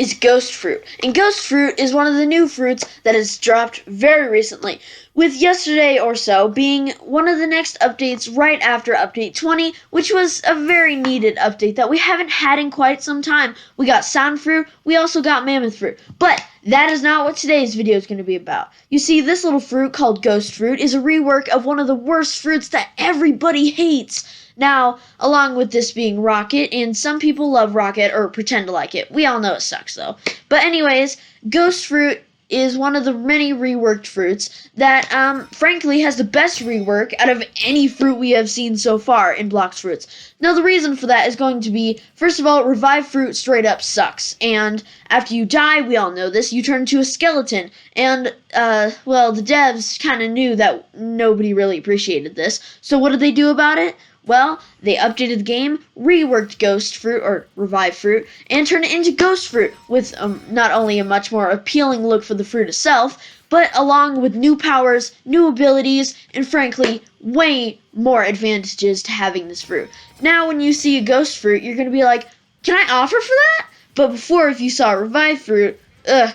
is Ghost Fruit. And Ghost Fruit is one of the new fruits that has dropped very recently, with yesterday or so being one of the next updates right after Update 20, which was a very needed update that we haven't had in quite some time. We got Sound Fruit, we also got Mammoth Fruit, but that is not what today's video is going to be about. You see, this little fruit called Ghost Fruit is a rework of one of the worst fruits that everybody hates. Now, along with this being Rocket, and some people love Rocket or pretend to like it. We all know it sucks though. But anyways, Ghost Fruit is one of the many reworked fruits that, frankly, has the best rework out of any fruit we have seen so far in Blox fruits. Now, the reason for that is going to be, first of all, Revived Fruit straight up sucks. And after you die, we all know this, you turn into a skeleton. And, well, the devs kind of knew that nobody really appreciated this. So what did they do about it? Well, they updated the game, reworked Ghost Fruit, or Revived Fruit, and turned it into Ghost Fruit, with not only a much more appealing look for the fruit itself, but along with new powers, new abilities, and frankly, way more advantages to having this fruit. Now, when you see a Ghost Fruit, you're going to be like, can I offer for that? But before, if you saw a Revived Fruit,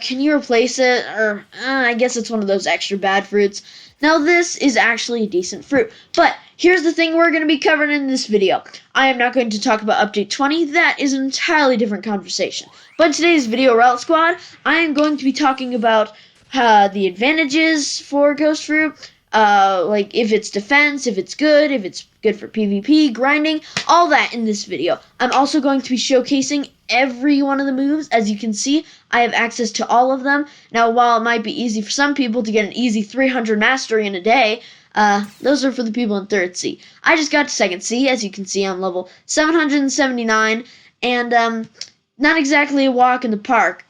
can you replace it? Or, I guess it's one of those extra bad fruits. Now, this is actually a decent fruit, but here's the thing we're going to be covering in this video. I am not going to talk about Update 20. That is an entirely different conversation. But in today's video, Relic Squad, I am going to be talking about the advantages for Ghost Fruit, like if it's defense, if it's good for PvP, grinding, all that in this video. I'm also going to be showcasing every one of the moves. As you can see, I have access to all of them. Now, while it might be easy for some people to get an easy 300 mastery in a day, those are for the people in 3rd C. I just got to 2nd C. As you can see, I'm level 779, and not exactly a walk in the park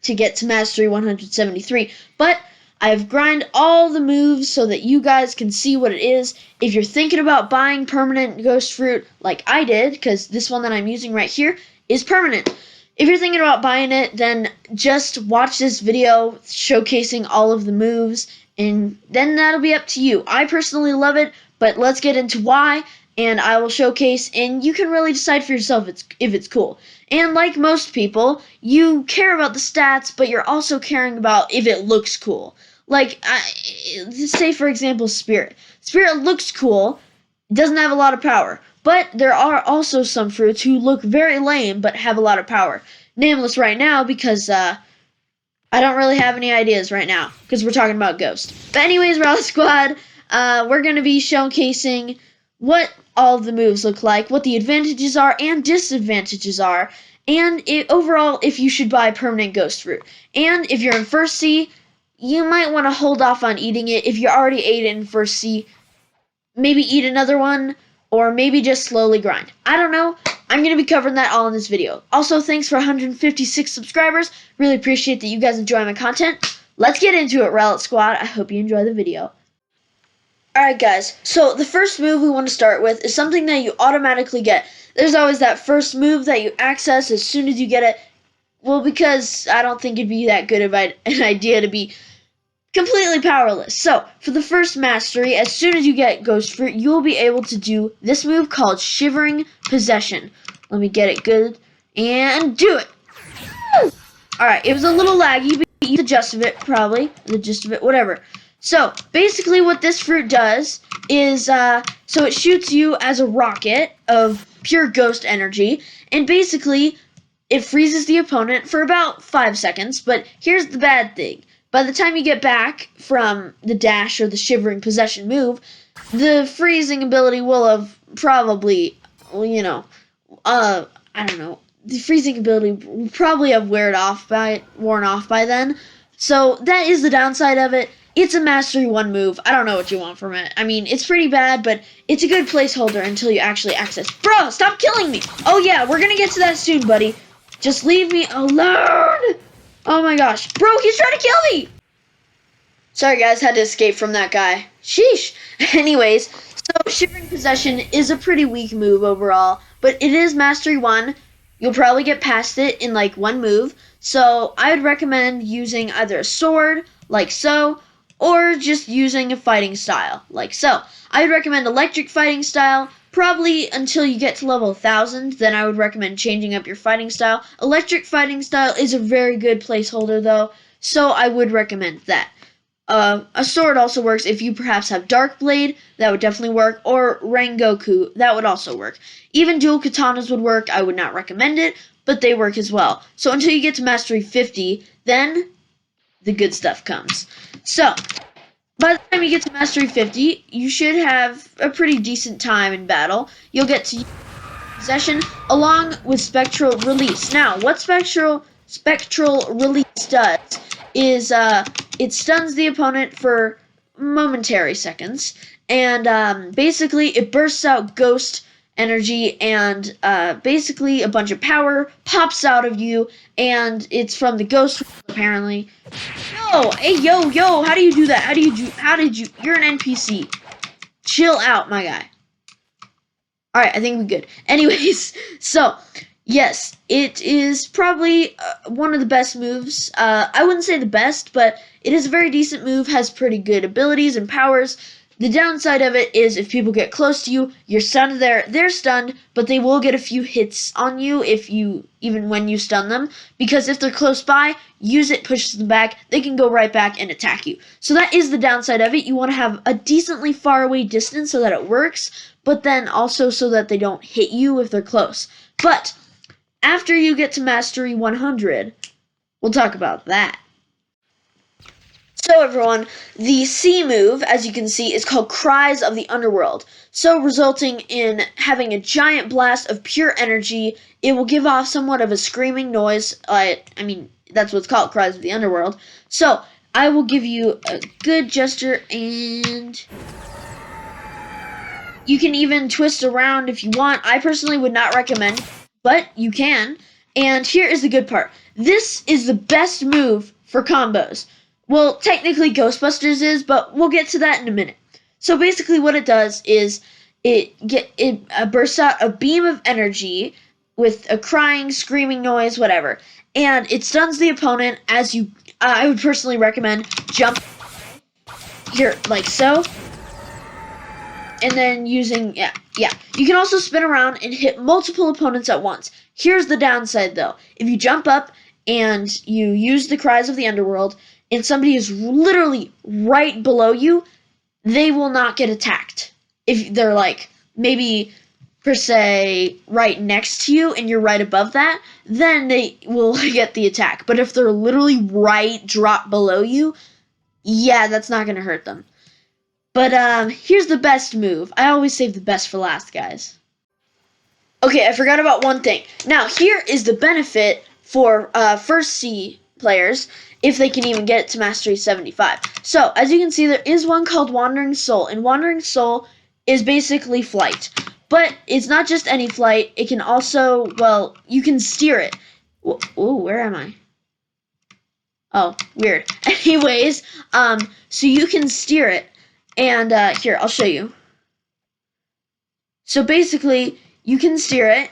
to get to mastery 173, but I've grinded all the moves so that you guys can see what it is. If you're thinking about buying permanent Ghost Fruit like I did, because this one that I'm using right here is permanent. If you're thinking about buying it, then just watch this video showcasing all of the moves, and then that'll be up to you. I personally love it, but let's get into why, and I will showcase, and you can really decide for yourself if it's cool. And like most people, you care about the stats, but you're also caring about if it looks cool. Like, say for example, Spirit. Spirit looks cool, doesn't have a lot of power. But there are also some fruits who look very lame but have a lot of power. Nameless right now because I don't really have any ideas right now because we're talking about Ghost. But anyways, Relic Squad, we're going to be showcasing what all of the moves look like, what the advantages are and disadvantages are, and overall if you should buy permanent Ghost Fruit. And if you're in 1st C, you might want to hold off on eating it. If you already ate it in 1st C, maybe eat another one. Or maybe just slowly grind. I don't know. I'm going to be covering that all in this video. Also, thanks for 156 subscribers. Really appreciate that you guys enjoy my content. Let's get into it, Relic Squad. I hope you enjoy the video. Alright guys, so the first move we want to start with is something that you automatically get. There's always that first move that you access as soon as you get it. Well, because I don't think it'd be that good of an idea to be completely powerless. So, for the first mastery, as soon as you get Ghost Fruit, you will be able to do this move called Shivering Possession. Let me get it good, and do it! Alright, it was a little laggy, but you get the gist of it, probably. The gist of it, whatever. So, basically what this fruit does is, so it shoots you as a rocket of pure ghost energy, and basically, it freezes the opponent for about 5 seconds, but here's the bad thing. By the time you get back from the dash or the Shivering Possession move, the freezing ability will have probably, I don't know, the freezing ability will probably have worn off by then. So that is the downside of it. It's a Mastery 1 move. I don't know what you want from it. I mean, it's pretty bad, but it's a good placeholder until you actually access. Bro, stop killing me! Oh yeah, we're gonna get to that soon, buddy. Just leave me alone! Oh my gosh. Bro, he's trying to kill me! Sorry guys, had to escape from that guy. Sheesh. Anyways, so Shivering Possession is a pretty weak move overall, but it is Mastery 1. You'll probably get past it in like 1 move, so I would recommend using either a sword, like so, or just using a fighting style, like so. I would recommend Electric Fighting Style, probably until you get to level 1000, then I would recommend changing up your fighting style. Electric fighting style is a very good placeholder though, so I would recommend that. A sword also works if you perhaps have Dark Blade, that would definitely work, or Rengoku, that would also work. Even dual katanas would work, I would not recommend it, but they work as well. So until you get to Mastery 50, then the good stuff comes. So, by the time you get to Mastery 50, you should have a pretty decent time in battle. You'll get to possession along with Spectral Release. Now, what Spectral Release does is it stuns the opponent for momentary seconds, and basically it bursts out ghost energy, and basically a bunch of power pops out of you, and it's from the ghost apparently. No, hey, yo, how do you do that? You're an NPC. Chill out, my guy. Alright, I think we're good. Anyways, so, yes, it is probably one of the best moves. I wouldn't say the best, but it is a very decent move, has pretty good abilities and powers. The downside of it is if people get close to you, you're stunned there. They're stunned, but they will get a few hits on you even when you stun them. Because if they're close by, use it, pushes them back, they can go right back and attack you. So that is the downside of it. You want to have a decently far away distance so that it works, but then also so that they don't hit you if they're close. But after you get to Mastery 100, we'll talk about that. So everyone, the C move, as you can see, is called Cries of the Underworld. So resulting in having a giant blast of pure energy, it will give off somewhat of a screaming noise. I mean, that's what's called Cries of the Underworld. So I will give you a good gesture, and you can even twist around if you want. I personally would not recommend, but you can. And here is the good part. This is the best move for combos. Well, technically Ghostbusters is, but we'll get to that in a minute. So basically what it does is it bursts out a beam of energy with a crying, screaming noise, whatever. And it stuns the opponent as you, I would personally recommend jump here, like so. And then using, yeah. You can also spin around and hit multiple opponents at once. Here's the downside though. If you jump up and you use the Cries of the Underworld, and somebody is literally right below you, they will not get attacked. If they're like, maybe per se, right next to you and you're right above that, then they will get the attack. But if they're literally right drop below you, yeah, that's not going to hurt them. But here's the best move. I always save the best for last, guys. Okay, I forgot about one thing. Now, here is the benefit for first C players, if they can even get to Mastery 75. So, as you can see, there is one called Wandering Soul, and Wandering Soul is basically flight. But it's not just any flight, it can also, well, you can steer it. Ooh, where am I? Oh, weird. Anyways, so you can steer it, and here, I'll show you. So basically, you can steer it,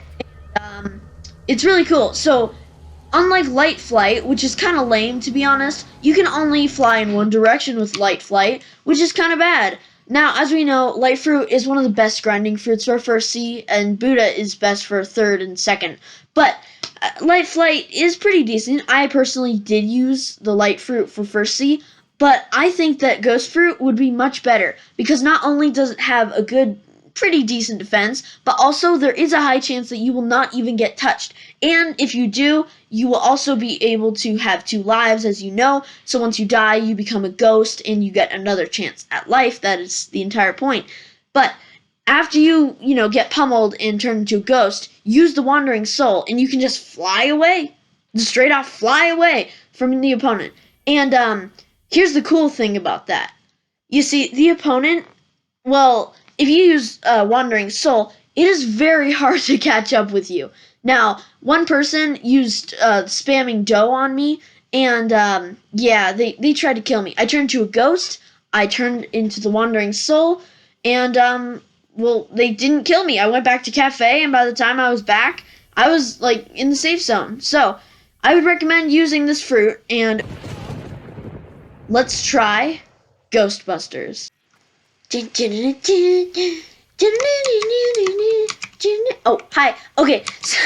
and, it's really cool. So, unlike light flight, which is kind of lame to be honest, you can only fly in one direction with light flight, which is kind of bad. Now, as we know, light fruit is one of the best grinding fruits for first C, and Buddha is best for third and second. But light flight is pretty decent. I personally did use the light fruit for first C, but I think that ghost fruit would be much better, because not only does it have a good, pretty decent defense, but also there is a high chance that you will not even get touched. And if you do, you will also be able to have 2 lives, as you know. So once you die, you become a ghost and you get another chance at life. That is the entire point. But after you get pummeled and turn into a ghost, use the Wandering Soul and you can just fly away. Just straight off fly away from the opponent. And here's the cool thing about that. You see, the opponent, well, if you use Wandering Soul, it is very hard to catch up with you. Now, one person used spamming dough on me, and yeah, they tried to kill me. I turned into a ghost, I turned into the Wandering Soul, and well, they didn't kill me. I went back to cafe, and by the time I was back, I was like in the safe zone. So, I would recommend using this fruit, and let's try Ghostbusters. Oh, hi. Okay, so,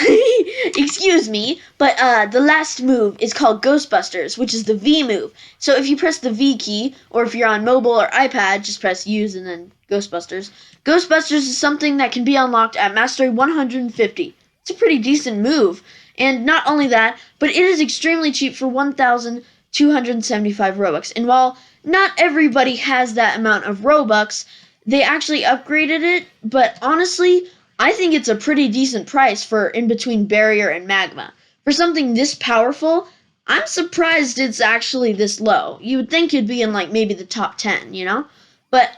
excuse me, but the last move is called Ghostbusters, which is the V move. So if you press the V key, or if you're on mobile or iPad, just press use and then Ghostbusters. Ghostbusters is something that can be unlocked at Mastery 150. It's a pretty decent move. And not only that, but it is extremely cheap for 1,275 Robux. And while not everybody has that amount of Robux, they actually upgraded it, but honestly, I think it's a pretty decent price for in between Barrier and Magma. For something this powerful, I'm surprised it's actually this low. You would think it'd be in like maybe the top 10, you know? But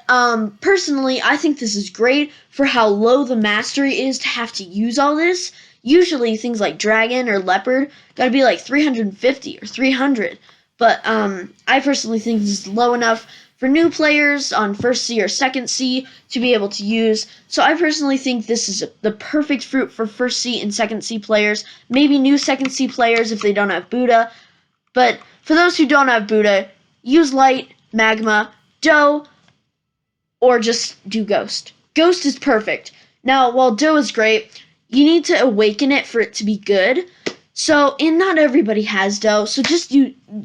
personally, I think this is great for how low the mastery is to have to use all this. Usually things like Dragon or Leopard gotta be like 350 or 300. But I personally think this is low enough for new players on first C or second C to be able to use. So I personally think this is the perfect fruit for first C and second C players. Maybe new second C players if they don't have Buddha. But for those who don't have Buddha, use Light, Magma, Dough, or just do Ghost. Ghost is perfect. Now, while Dough is great, you need to awaken it for it to be good. So, and not everybody has Dough, so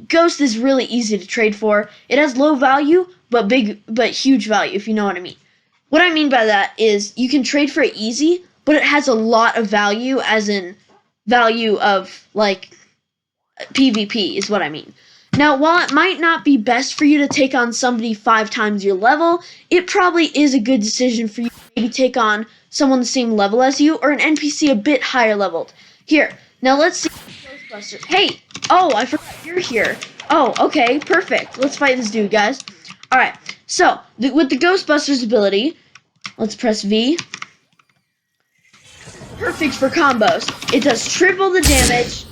Ghost is really easy to trade for. It has low value, but huge value, if you know what I mean. What I mean by that is you can trade for it easy, but it has a lot of value, as in value of, like, PvP is what I mean. Now, while it might not be best for you to take on somebody 5 times your level, it probably is a good decision for you to maybe take on someone the same level as you, or an NPC a bit higher leveled. Here, now let's see Ghostbusters. Hey! Oh, I forgot you're here. Oh, okay, perfect. Let's fight this dude, guys. Alright, so, with the Ghostbusters ability, let's press V. Perfect for combos. It does triple the damage,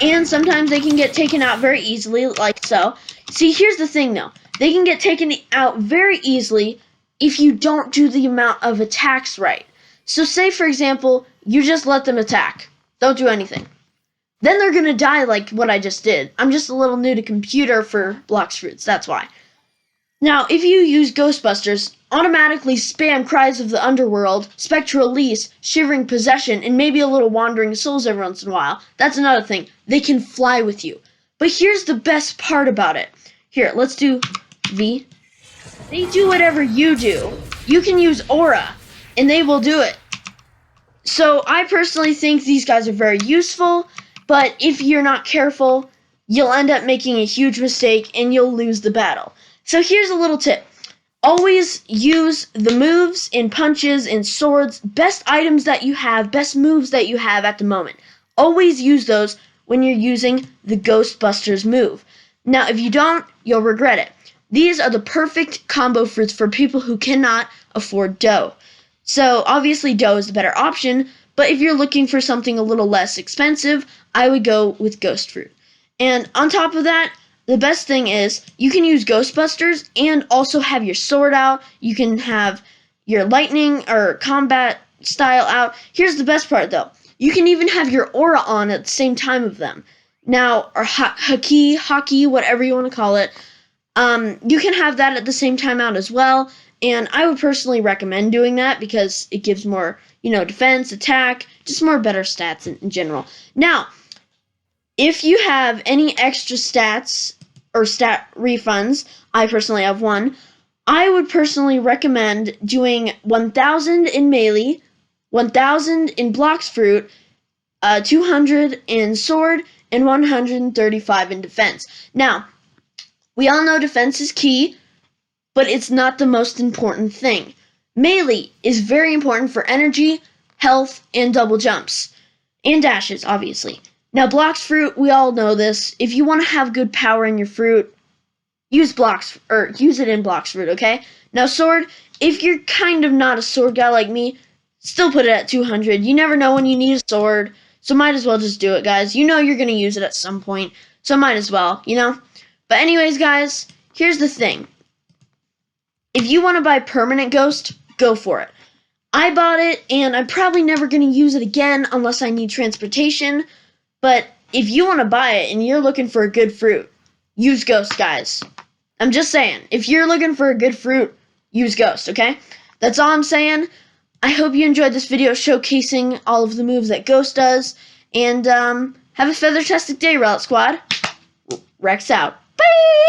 and sometimes they can get taken out very easily, like so. See, here's the thing, though. They can get taken out very easily if you don't do the amount of attacks right. So say, for example, you just let them attack. Don't do anything. Then they're going to die like what I just did. I'm just a little new to computer for Blox Fruits, that's why. Now, if you use Ghostbusters, automatically spam Cries of the Underworld, Spectral Lease, Shivering Possession, and maybe a little Wandering Souls every once in a while. That's another thing. They can fly with you. But here's the best part about it. Here, let's do V. They do whatever you do. You can use Aura, and they will do it. So I personally think these guys are very useful, but if you're not careful, you'll end up making a huge mistake and you'll lose the battle. So here's a little tip. Always use the moves and punches and swords, best items that you have, best moves that you have at the moment. Always use those when you're using the Ghostbusters move. Now, if you don't, you'll regret it. These are the perfect combo fruits for people who cannot afford Dough. So, obviously, Dough is the better option, but if you're looking for something a little less expensive, I would go with Ghost Fruit. And on top of that, the best thing is you can use Ghostbusters and also have your sword out. You can have your lightning or combat style out. Here's the best part, though. You can even have your aura on at the same time of them. Now, or hockey, whatever you want to call it, you can have that at the same time out as well. And I would personally recommend doing that because it gives more, defense, attack, just more better stats in general. Now, if you have any extra stats or stat refunds, I personally have one, I would personally recommend doing 1,000 in melee, 1,000 in Blox Fruit, 200 in sword, and 135 in defense. Now, we all know defense is key, but it's not the most important thing. Melee is very important for energy, health, and double jumps. And dashes, obviously. Now, Blox Fruit, we all know this. If you want to have good power in your fruit, use it in Blox Fruit, okay? Now, sword, if you're kind of not a sword guy like me, still put it at 200. You never know when you need a sword, so might as well just do it, guys. You know you're going to use it at some point, so might as well, But anyways, guys, here's the thing. If you want to buy Permanent Ghost, go for it. I bought it, and I'm probably never going to use it again unless I need transportation. But if you want to buy it and you're looking for a good fruit, use Ghost, guys. I'm just saying, if you're looking for a good fruit, use Ghost, okay? That's all I'm saying. I hope you enjoyed this video showcasing all of the moves that Ghost does. And have a feather-tastic day, Relic Squad. Rex out. Bye!